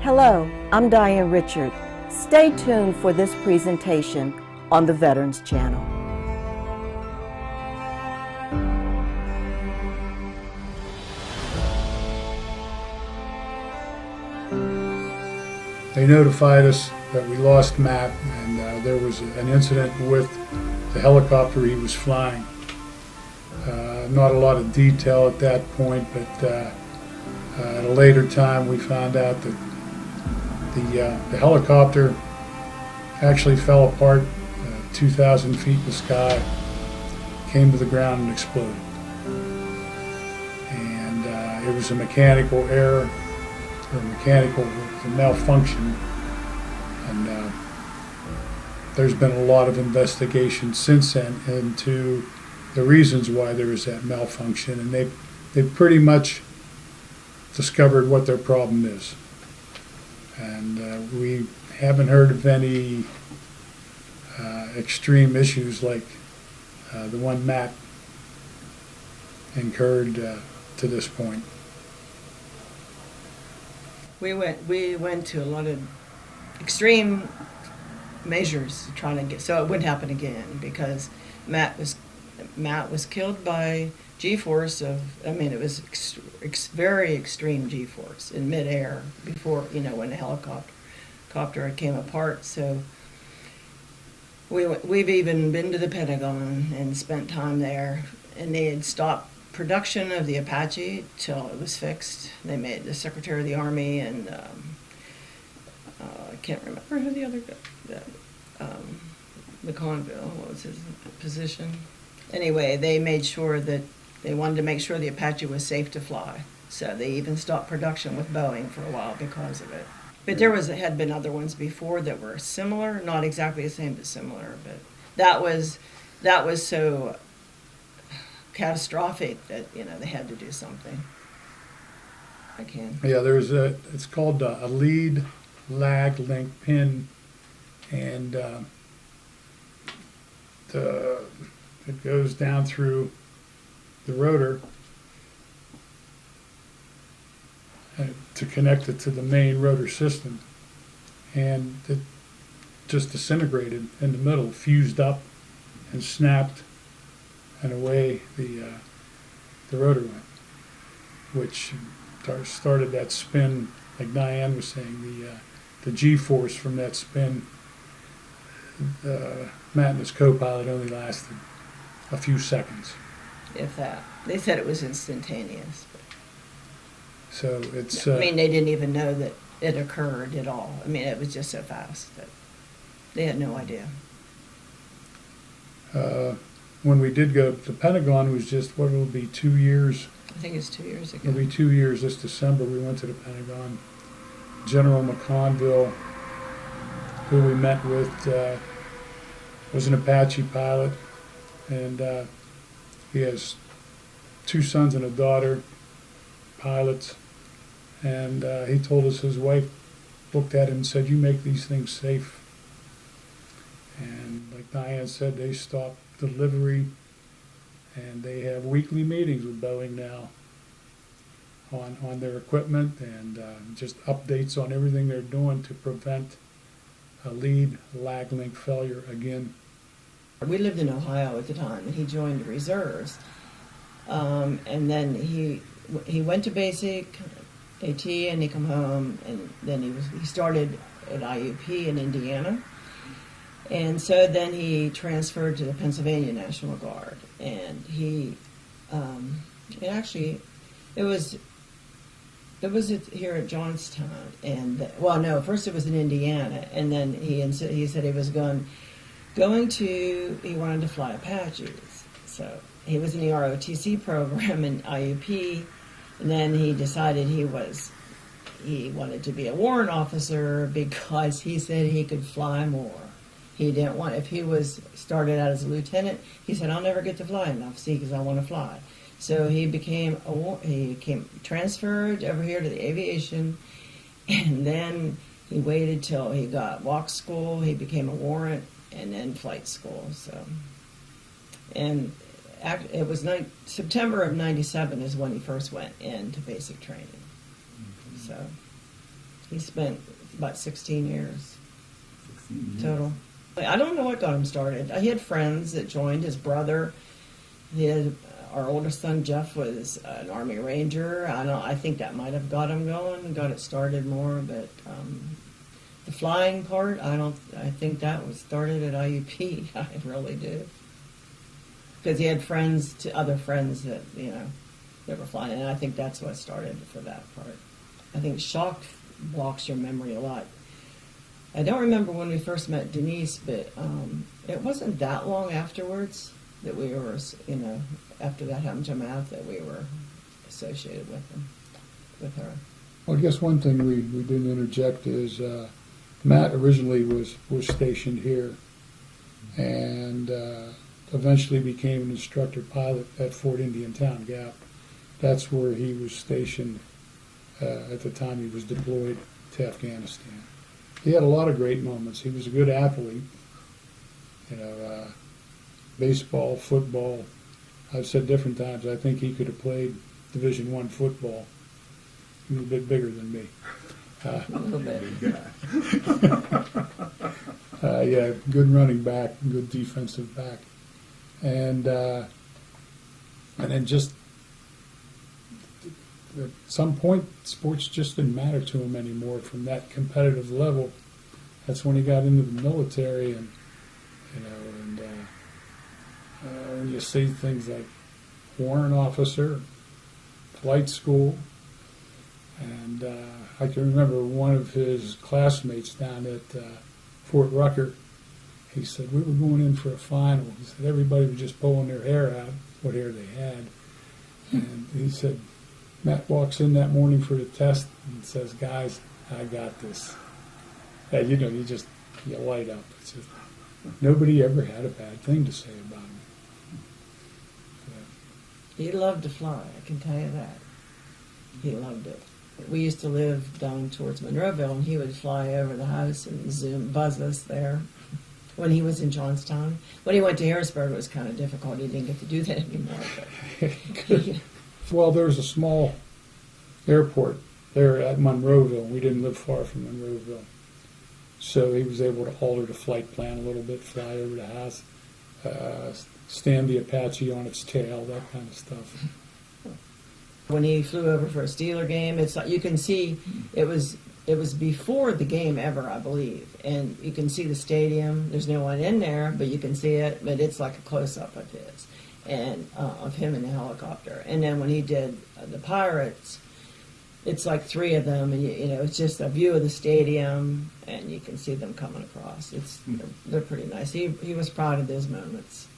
Hello, I'm Diane Richard. Stay tuned for this presentation on the Veterans Channel. They notified us that we lost Matt, and there was an incident with the helicopter he was flying. Not a lot of detail at that point, but at a later time we found out that the helicopter actually fell apart 2,000 feet in the sky, came to the ground and exploded. And it was a mechanical error, or mechanical malfunction, and there's been a lot of investigation since then into the reasons why there was that malfunction, and they've pretty much discovered what their problem is. And we haven't heard of any extreme issues like the one Matt incurred to this point. We went to a lot of extreme measures to try to get so it wouldn't happen again, because Matt was killed by G-force of, I mean, it was very extreme G-force in midair before, you know, when the helicopter came apart. So we've even been to the Pentagon and spent time there, and they had stopped production of the Apache till it was fixed. They made the Secretary of the Army and I can't remember who the other guy, McConville, what was his position? Anyway, they made sure that they wanted to make sure the Apache was safe to fly. So they even stopped production with Boeing for a while because of it. But had been other ones before that were similar, not exactly the same, but similar. But that was so catastrophic that, you know, they had to do something. Yeah, there's it's called a lead lag link pin, and it goes down through the rotor to connect it to the main rotor system, and it just disintegrated in the middle, fused up and snapped, and away the rotor went, which started that spin, like Diane was saying, the G-force from that spin. Matt and his co-pilot only lasted a few seconds. If that. They said it was instantaneous. But so it's... I mean, they didn't even know that it occurred at all. I mean, it was just so fast that they had no idea. When we did go to the Pentagon, it was just, what will it be, 2 years? I think it's 2 years ago. It'll be 2 years this December. We went to the Pentagon. General McConville, who we met with, was an Apache pilot, and he has 2 sons and a daughter, pilots, and he told us his wife looked at him and said, "You make these things safe." And like Diane said, they stopped delivery, and they have weekly meetings with Boeing now on their equipment, and just updates on everything they're doing to prevent a lead lag link failure again. We lived in Ohio at the time, and he joined the reserves, and then he went to basic AT, and he come home, and then he started at IUP in Indiana. And so then he transferred to the Pennsylvania National Guard, and he, it was here at Johnstown, and first it was in Indiana, and then he said he was he wanted to fly Apaches, so he was in the ROTC program in IUP, and then he decided he wanted to be a warrant officer because he said he could fly more. He didn't want, if he started out as a lieutenant, he said, "I'll never get to fly enough, see, because I want to fly." So he transferred over here to the aviation, and then he waited till he got walk school, he became a warrant, and then flight school. So, and it was September of '97 is when he first went into basic training. So, He spent about 16 years 16 years. total. I don't know what got him started. He had friends that joined. His brother, he had, our oldest son Jeff was an Army Ranger. I think that might have got him going and got it started more. But the flying part, I think that was started at IUP. I really do, because he had other friends that that were flying, and I think that's what started for that part. I think shock blocks your memory a lot. I don't remember when we first met Denise, but it wasn't that long afterwards that we were, after that happened to Matt, that we were associated with her. Well, I guess one thing we didn't interject is Matt originally was stationed here and eventually became an instructor pilot at Fort Indiantown Gap. That's where he was stationed at the time he was deployed to Afghanistan. He had a lot of great moments. He was a good athlete, baseball, football. I've said different times I think he could have played Division I football. He was a bit bigger than me. A little bit. Yeah, good running back, good defensive back, and then just at some point, sports just didn't matter to him anymore from that competitive level. That's when he got into the military, and when you see things like warrant officer, flight school, and I can remember one of his classmates down at Fort Rucker. He said, we were going in for a final. He said, everybody was just pulling their hair out, what hair they had. And he said, Matt walks in that morning for the test and says, guys, I got this. And you light up. It's just, nobody ever had a bad thing to say about him. He loved to fly, I can tell you that. He loved it. We used to live down towards Monroeville, and he would fly over the house and buzz us there when he was in Johnstown. When he went to Harrisburg, it was kind of difficult. He didn't get to do that anymore. But Well, there was a small airport there at Monroeville. We didn't live far from Monroeville. So he was able to alter the flight plan a little bit, fly over the house, stand the Apache on its tail, that kind of stuff. when he flew over for a Steeler game, it's like you can see it was before the game ever, I believe, and you can see the stadium. There's no one in there, but you can see it. But it's like a close up of his and of him in the helicopter. And then when he did the Pirates, it's like three of them, and it's just a view of the stadium, and you can see them coming across. They're pretty nice. He was proud of those moments.